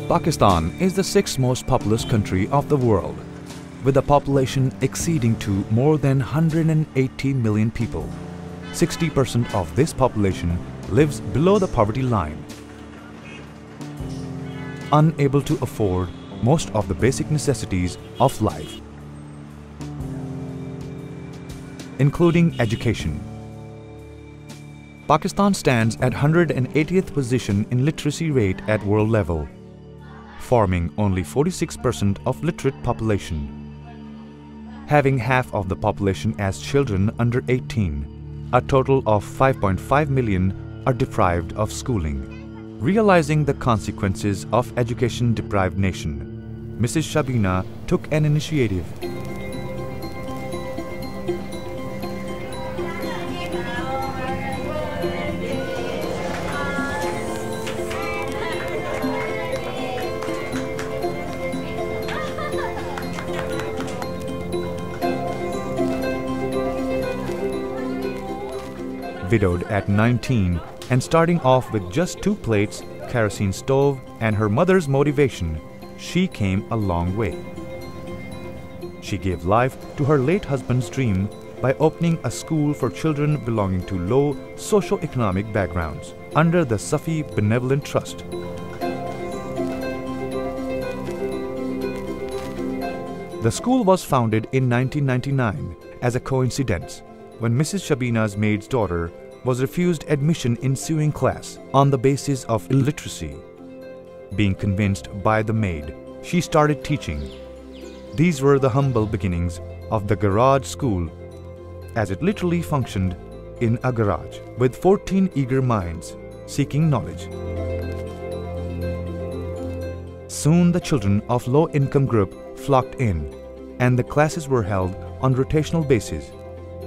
Pakistan is the sixth most populous country of the world, with a population exceeding to more than 180 million people. 60% of this population lives below the poverty line, unable to afford most of the basic necessities of life, including education. Pakistan stands at 180th position in literacy rate at world level, forming only 46% of literate population. Having half of the population as children under 18, a total of 5.5 million are deprived of schooling. Realizing the consequences of education-deprived nation, Mrs. Shabina took an initiative. Widowed at 19 and starting off with just 2 plates, kerosene stove, and her mother's motivation, she came a long way. She gave life to her late husband's dream by opening a school for children belonging to low socio-economic backgrounds under the Safi Benevolent Trust. The school was founded in 1999 as a coincidence when Mrs. Shabina's maid's daughter was refused admission in sewing class on the basis of illiteracy. Being convinced by the maid, she started teaching. These were the humble beginnings of the garage school, as it literally functioned in a garage with 14 eager minds seeking knowledge. Soon the children of low-income group flocked in, and the classes were held on rotational basis.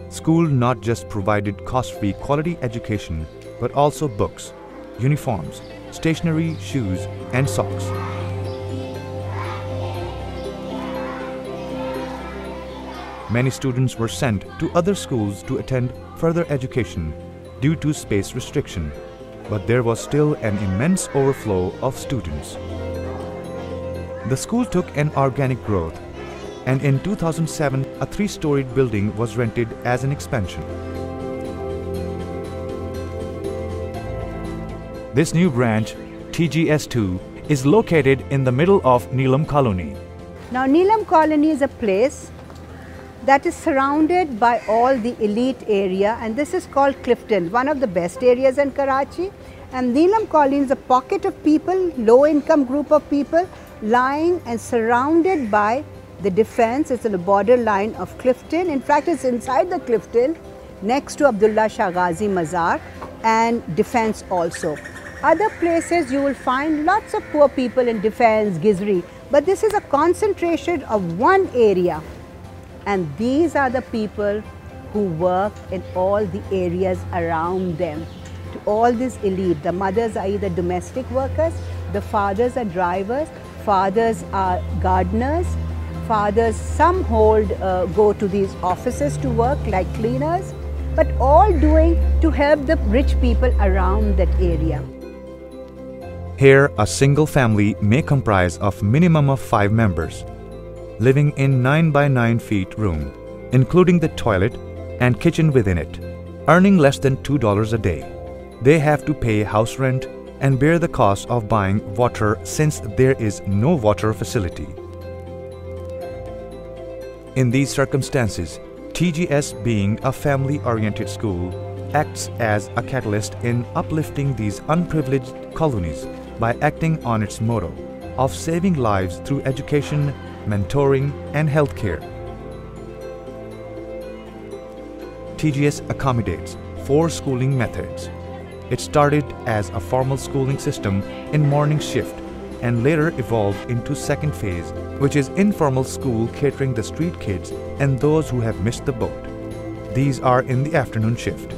School not just provided cost-free quality education, but also books, uniforms, stationery, shoes, and socks. Many students were sent to other schools to attend further education due to space restriction, but there was still an immense overflow of students. The school took an organic growth, and in 2007, a 3-storied building was rented as an expansion. This new branch, TGS2, is located in the middle of Neelam Colony. Now, Neelam Colony is a place that is surrounded by all the elite area, and this is called Clifton, one of the best areas in Karachi. And Neelam Colony is a pocket of people, low-income group of people, lying and surrounded by the defense. It's on the borderline of Clifton. In fact, it's inside the Clifton, next to Abdullah Shah Ghazi Mazar, and defense also. Other places you will find lots of poor people in defense, Gizri, but this is a concentration of one area. And these are the people who work in all the areas around them. To all this elite, the mothers are either domestic workers, the fathers are drivers, fathers are gardeners, fathers, some go to these offices to work like cleaners, but all doing to help the rich people around that area. Here, a single family may comprise of minimum of 5 members, living in 9 by 9 feet room, including the toilet and kitchen within it, earning less than $2 a day. They have to pay house rent and bear the cost of buying water since there is no water facility. In these circumstances, TGS, being a family-oriented school, acts as a catalyst in uplifting these unprivileged colonies by acting on its motto of saving lives through education, mentoring, and healthcare. TGS accommodates 4 schooling methods. It started as a formal schooling system in morning shift and later evolved into second phase, which is informal school catering the street kids and those who have missed the boat. These are in the afternoon shift.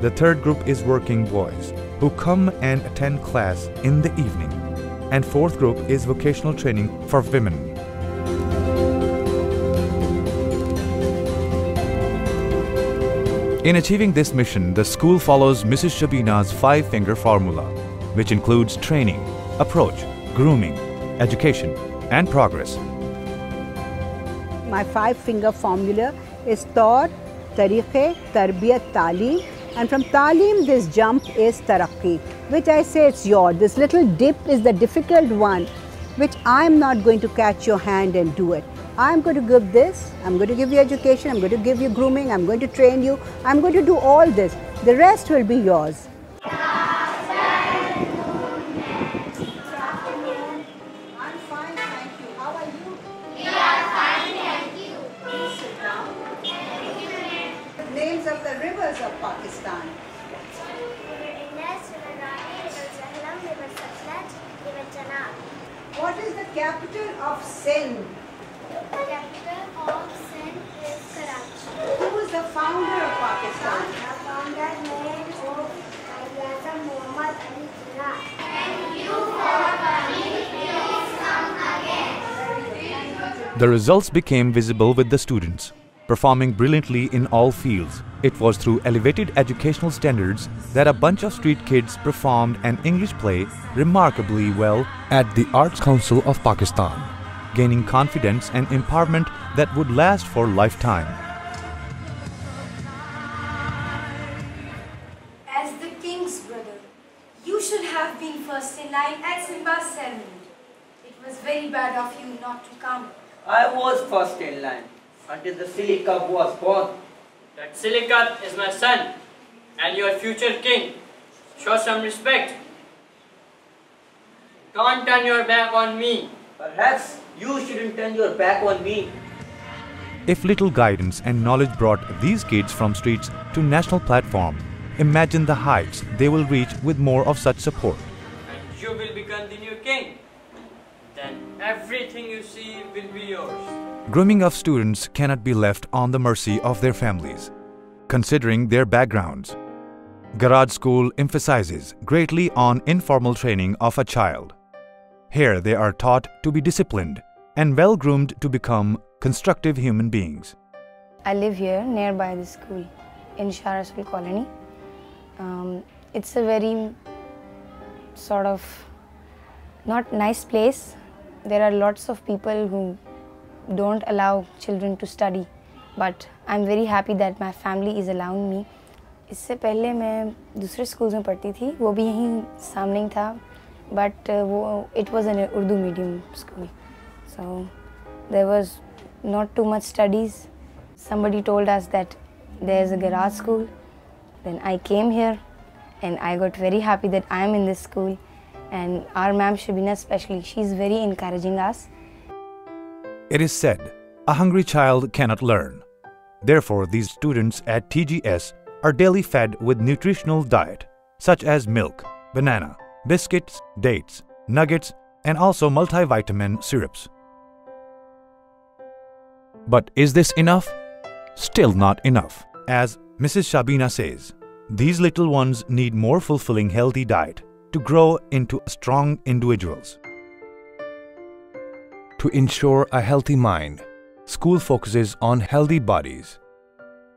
The third group is working boys, who come and attend class in the evening. And fourth group is vocational training for women. In achieving this mission, the school follows Mrs. Shabina's 5-finger formula, which includes training, approach, grooming, education, and progress. My 5-finger formula is Taur, Tariqe, Tarbiyat, Taaleem, and from Taaleem this jump is Taraqi, which I say it's yours. This little dip is the difficult one, which I'm not going to catch your hand and do it. I'm going to give this, I'm going to give you education, I'm going to give you grooming, I'm going to train you, I'm going to do all this. The rest will be yours. Names of the rivers of Pakistan. What is the capital of Sindh? The capital of Sindh is Karachi. Who is the founder of Pakistan? The founder name of Rasool Muhammad Ali Jinnah. Thank you for coming. Please come again. The results became visible with the students, performing brilliantly in all fields. It was through elevated educational standards that a bunch of street kids performed an English play remarkably well at the Arts Council of Pakistan, gaining confidence and empowerment that would last for a lifetime. As the king's brother, you should have been first in line at Simba's ceremony. It was very bad of you not to come. I was first in line until the silly cub was born. That silly cub is my son and your future king. Show some respect. Don't turn your back on me. Perhaps you shouldn't turn your back on me. If little guidance and knowledge brought these kids from streets to national platform, imagine the heights they will reach with more of such support. And you will become the new king. Then everything you see will be yours. Grooming of students cannot be left on the mercy of their families, considering their backgrounds. Garage School emphasizes greatly on informal training of a child. Here they are taught to be disciplined and well-groomed to become constructive human beings. I live here nearby the school in Shah Rasool Colony. It's a very sort of not nice place. There are lots of people who don't allow children to study, but I'm very happy that my family is allowing me. इससे पहले मैं दूसरे schools में पढ़ती थी, वो भी यहीं सामने ही था, but it was an Urdu medium school, so there was not too much studies. Somebody told us that there's a garage school. Then I came here and I got very happy that I am in this school, and our ma'am Shabina especially, she's very encouraging us. It is said, a hungry child cannot learn. Therefore, these students at TGS are daily fed with nutritional diet, such as milk, banana, biscuits, dates, nuggets, and also multivitamin syrups. But is this enough? Still not enough. As Mrs. Shabina says, these little ones need more fulfilling healthy diet to grow into strong individuals. To ensure a healthy mind, school focuses on healthy bodies.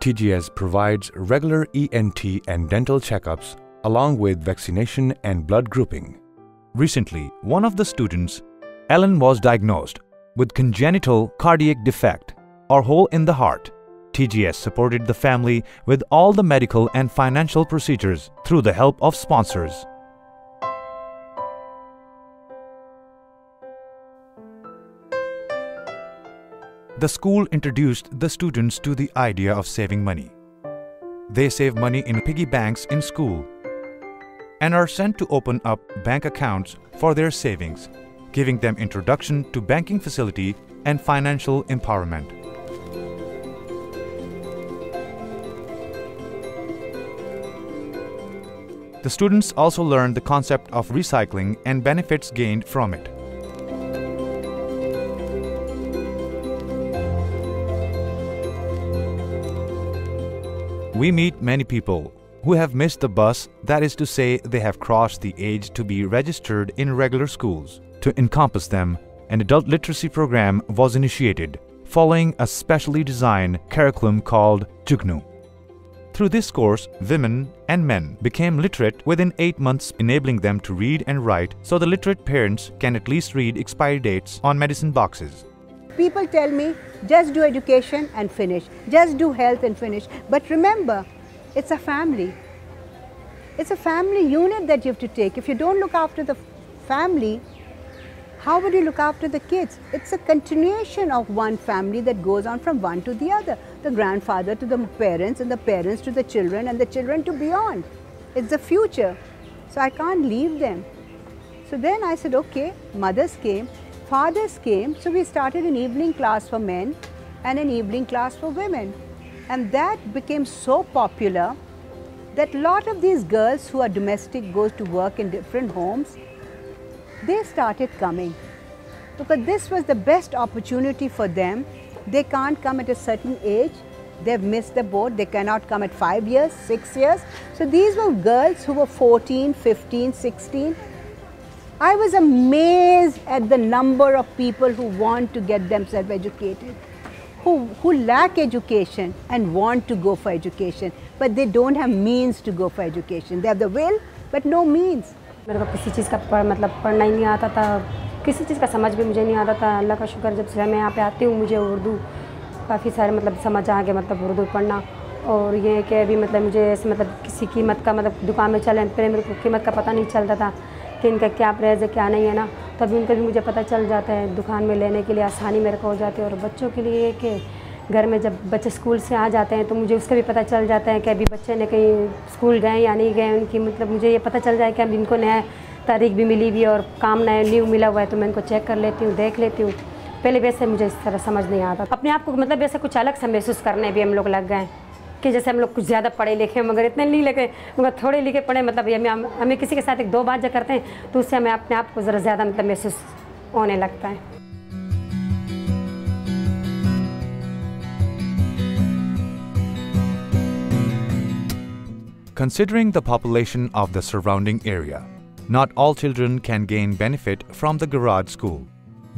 TGS provides regular ENT and dental checkups along with vaccination and blood grouping. Recently, one of the students, Ellen, was diagnosed with congenital cardiac defect or hole in the heart. TGS supported the family with all the medical and financial procedures through the help of sponsors. The school introduced the students to the idea of saving money. They save money in piggy banks in school and are sent to open up bank accounts for their savings, giving them introduction to banking facility and financial empowerment. The students also learn the concept of recycling and benefits gained from it. We meet many people who have missed the bus, that is to say, they have crossed the age to be registered in regular schools. To encompass them, an adult literacy program was initiated, following a specially designed curriculum called Jugnu. Through this course, women and men became literate within 8 months, enabling them to read and write so the literate parents can at least read expiry dates on medicine boxes. People tell me, just do education and finish. Just do health and finish. But remember, it's a family. It's a family unit that you have to take. If you don't look after the family, how would you look after the kids? It's a continuation of one family that goes on from one to the other. The grandfather to the parents, and the parents to the children, and the children to beyond. It's the future. So I can't leave them. So then I said, okay, mothers came, fathers came. So we started an evening class for men and an evening class for women. And that became so popular that a lot of these girls who are domestic, goes to work in different homes, they started coming because this was the best opportunity for them. They can't come at a certain age. They've missed the boat. They cannot come at 5 years, 6 years. So these were girls who were 14, 15, 16. I was amazed at the number of people who want to get themselves educated, who lack education and want to go for education, but they don't have means to go for education. They have the will, but no means. मेरे को किसी चीज़ का मतलब पढ़ना ही नहीं आता था, किसी चीज़ का समझ भी मुझे नहीं आता था। अल्लाह का शुक्र, जब से मैं यहाँ पे आती हूँ मुझे उर्दू काफ़ी सारे मतलब समझ आ गया, मतलब उर्दू पढ़ना। और ये कि अभी मतलब मुझे ऐसे मतलब किसी कीमत का मतलब दुकान में चले, पहले मेरे को कीमत का पता नहीं चलता था कि इनका क्या प्राइस है क्या नहीं है ना, तो अभी उनका भी मुझे पता चल जाता है। दुकान में लेने के लिए आसानी मेरे को हो जाती है। और बच्चों के लिए कि घर में जब बच्चे स्कूल से आ जाते हैं तो मुझे उसका भी पता चल जाता है कि अभी बच्चे ने कहीं स्कूल गए या नहीं गए, उनकी मतलब मुझे ये पता चल जाए कि अब इनको नया तारीख भी मिली हुई है और काम नया न्यू मिला हुआ है, तो मैं इनको चेक कर लेती हूँ, देख लेती हूँ। पहले वैसे मुझे इस तरह समझ नहीं आता। अपने आप को मतलब वैसे कुछ अलग सा महसूस करने भी हम लोग लग गए कि जैसे हम लोग कुछ ज़्यादा पढ़े लिखे मगर इतने नहीं लिखे, मगर थोड़े लिखे पढ़े, मतलब हमें किसी के साथ एक दो बात जब करते हैं तो उससे हमें अपने आप को ज़रा ज़्यादा मतलब महसूस होने लगता है। Considering the population of the surrounding area, not all children can gain benefit from the garage school.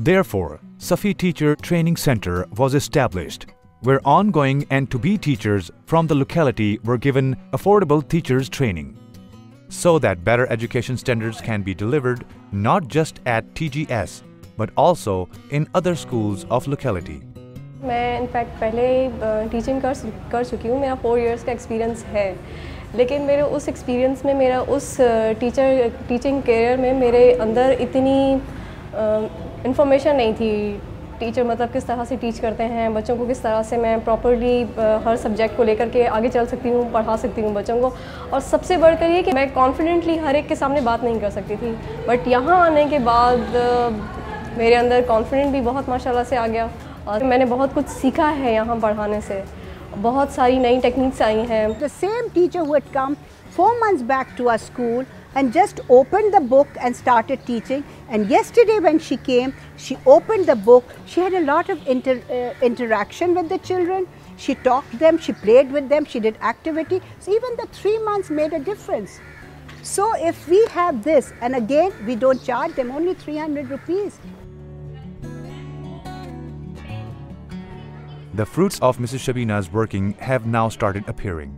Therefore, Safi Teacher Training Center was established, where ongoing and to-be teachers from the locality were given affordable teachers training, so that better education standards can be delivered not just at TGS, but also in other schools of locality. मैं in fact पहले teaching कर चुकी हूँ, मेरा 4 years का experience है, लेकिन मेरे उस एक्सपीरियंस में मेरा उस टीचिंग करियर में मेरे अंदर इतनी इंफॉर्मेशन नहीं थी। टीचर मतलब किस तरह से टीच करते हैं बच्चों को, किस तरह से मैं प्रॉपर्ली हर सब्जेक्ट को लेकर के आगे चल सकती हूँ, पढ़ा सकती हूँ बच्चों को। और सबसे बढ़कर ये कि मैं कॉन्फिडेंटली हर एक के सामने बात नहीं कर सकती थी, बट यहाँ आने के बाद मेरे अंदर कॉन्फिडेंट भी बहुत माशाल्लाह से आ गया और मैंने बहुत कुछ सीखा है यहाँ पढ़ाने से। बहुत सारी नई टेक्निक्स आई हैं। The same teacher who had come 4 months back to our school and just opened the book and started teaching, and yesterday when she came, she opened the book, she had a lot of interaction with the children, she talked to them, she played with them, she did activity, so even the 3 months made a difference. So if we have this, and again we don't charge them, only 300 rupees. The fruits of Mrs. Shabina's working have now started appearing.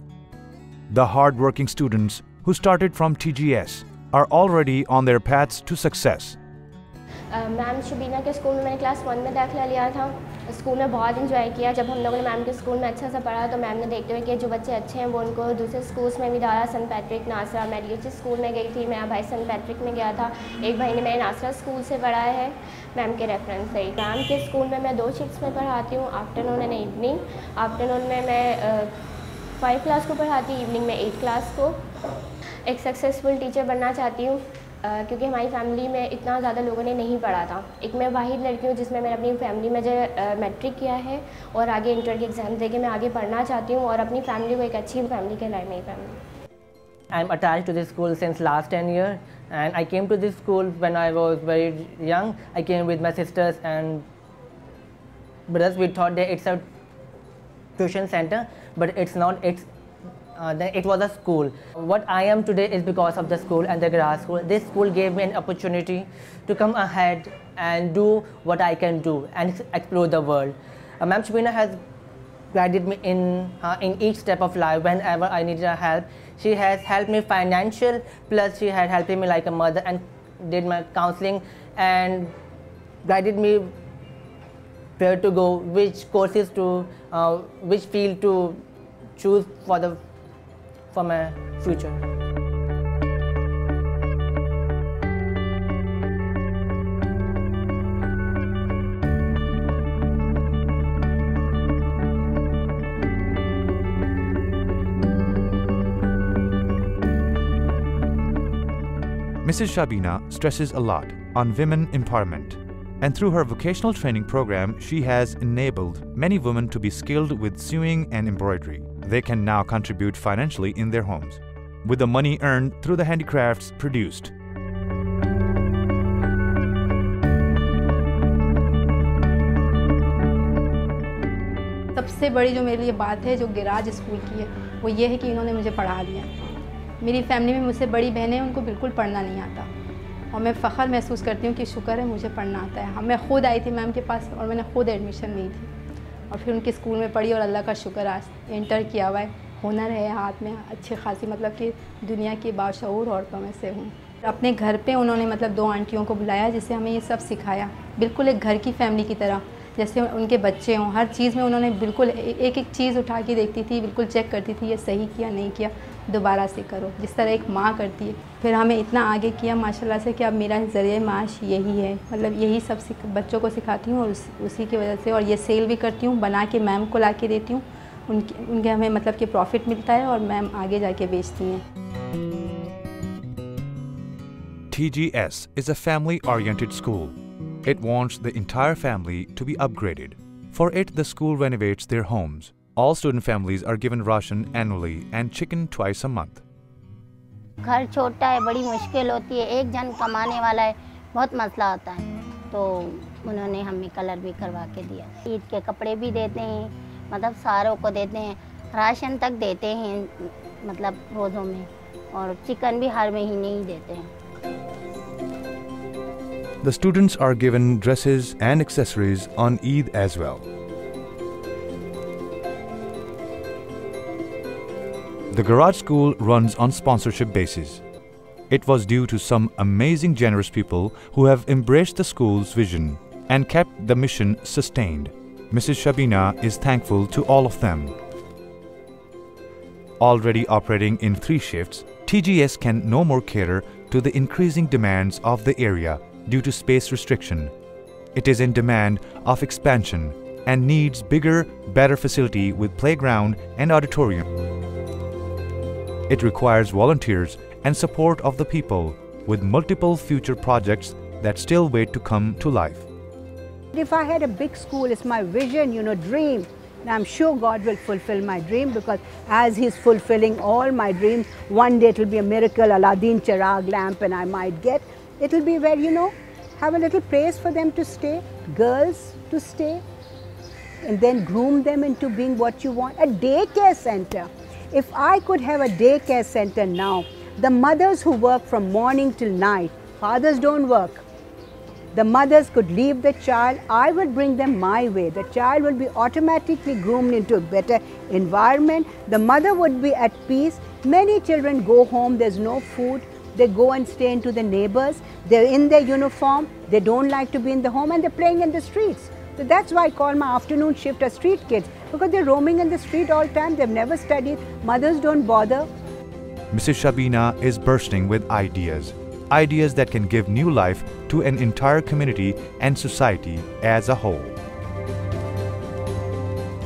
The hard-working students who started from TGS are already on their paths to success. Ma'am Shabina के school में मैंने class 1 में दाखिला लिया था। School में बहुत enjoy किया। जब हम लोगों ने मैम के स्कूल में अच्छा सा पढ़ा तो मैम ने देखते हुए कि जो बच्चे अच्छे हैं वो उनको दूसरे स्कूल्स में भी डाला, सेंट पैट्रिक, नासरा। मैं जिस स्कूल में गई थी, मेरा भाई सेंट पैट्रिक में गया था, एक भाई ने मेरे नासरा स्कूल से पढ़ा है मैम के रेफरेंस से। मैम के स्कूल में मैं 2 शिफ्ट्स में पढ़ाती हूँ, आफ्टरनून एंड इवनिंग। आफ्टरनून में मैं 5 क्लास को पढ़ाती हूँ, इवनिंग में 8 क्लास को। एक सक्सेसफुल टीचर बनना चाहती हूँ क्योंकि हमारी फैमिली में इतना ज़्यादा लोगों ने नहीं पढ़ा था। एक मैं वाहिद लड़की हूँ जिसमें मैंने अपनी फैमिली में जो मैट्रिक किया है और आगे इंटर के एग्ज़ाम देके मैं आगे पढ़ना चाहती हूँ और अपनी फैमिली को एक अच्छी फैमिली कहलाए मेरी family. I am attached to this school since last 10 years, and I came to this school when I was very young. I came with my sisters and brothers. We thought that it's a tuition center, but it's not. It was a school. What I am today is because of the school and the grass school. This school gave me an opportunity to come ahead and do what I can do and explore the world. Ma'am Shabina has guided me in each step of life. Whenever I needed help, she has helped me financial, plus she had helped me like a mother and did my counseling and guided me where to go, which courses to, which field to choose for my future. Mrs. Shabina stresses a lot on women empowerment, and through her vocational training program, she has enabled many women to be skilled with sewing and embroidery. They can now contribute financially in their homes, with the money earned through the handicrafts produced. सबसे बड़ी जो मेरे लिए बात है जो garage school की है वो ये है कि इन्होंने मुझे पढ़ा दिया। मेरी फैमिली में मुझसे बड़ी बहनें उनको बिल्कुल पढ़ना नहीं आता और मैं फ़ख्र महसूस करती हूँ कि शुक्र है मुझे पढ़ना आता है। मैं खुद आई थी मैम के पास और मैंने खुद एडमिशन ली थी और फिर उनके स्कूल में पढ़ी और अल्लाह का शुक्र आज इंटर किया हुआ है, हुनर है हाथ में अच्छी खासी, मतलब कि दुनिया की बाशऊर औरतों में से हूँ। अपने घर पे उन्होंने मतलब 2 आंटियों को बुलाया जिससे हमें ये सब सिखाया, बिल्कुल एक घर की फैमिली की तरह, जैसे उनके बच्चे हों। हर चीज़ में उन्होंने बिल्कुल एक एक चीज़ उठा के देखती थी, बिल्कुल चेक करती थी ये सही किया नहीं किया, दोबारा से करो, जिस तरह एक माँ करती है। फिर हमें इतना आगे किया माशाल्लाह से कि अब मेरा ज़रिए माश यही है, मतलब यही सब बच्चों को सिखाती हूँ और उसी की वजह से, और ये सेल भी करती हूँ, बना के मैम को ला के देती हूँ, उनके हमें मतलब कि प्रॉफिट मिलता है और मैम आगे जाके बेचती हैं। TGS is a family-oriented school. It wants the entire family to be upgraded. For it, the school renovates their homes. All student families are given ration annually and chicken twice a month. घर छोटा है, बड़ी मुश्किल होती है, एक जन कमाने वाला है, बहुत मसला होता है, तो उन्होंने हमें कलर भी करवा के दिया। ईद के कपड़े भी देते हैं, मतलब सारों को देते हैं, राशन तक देते हैं, मतलब रोज़ों में, और चिकन भी हर महीने ही देते हैं। The students are given dresses and accessories on Eid as well. The garage school runs on sponsorship basis. It was due to some amazing generous people who have embraced the school's vision and kept the mission sustained. Mrs. Shabina is thankful to all of them. Already operating in 3 shifts, TGS can no more cater to the increasing demands of the area due to space restriction. It is in demand of expansion and needs bigger, better facility with playground and auditorium. It requires volunteers and support of the people with multiple future projects that still wait to come to life. If I had a big school, it's my vision, dream. And I'm sure God will fulfill my dream, because as He's fulfilling all my dreams, one day it will be a miracle, Aladdin Chirag lamp, and I might get. It will be where, have a little place for them to stay, girls to stay, and then groom them into being what you want. A daycare center. If I could have a daycare center now, the mothers who work from morning till night, fathers don't work. The mothers could leave the child, I would bring them my way. The child will be automatically groomed into a better environment. The mother would be at peace. Many children go home, there's no food. They go and stay into the neighbors. They're in their uniform. They don't like to be in the home, and they're playing in the streets. So that's why I call my afternoon shift as street kids, because they're roaming in the street all the time. They've never studied. Mothers don't bother. Mrs. Shabina is bursting with ideas. Ideas that can give new life to an entire community and society as a whole.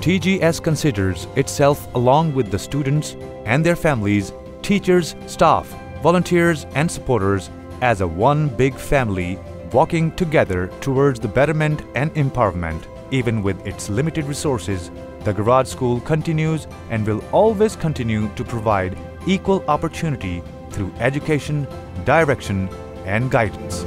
TGS considers itself, along with the students and their families, teachers, staff, volunteers and supporters, as a one big family walking together towards the betterment and empowerment. Even with its limited resources, the Garage School continues and will always continue to provide equal opportunity through education, direction and guidance.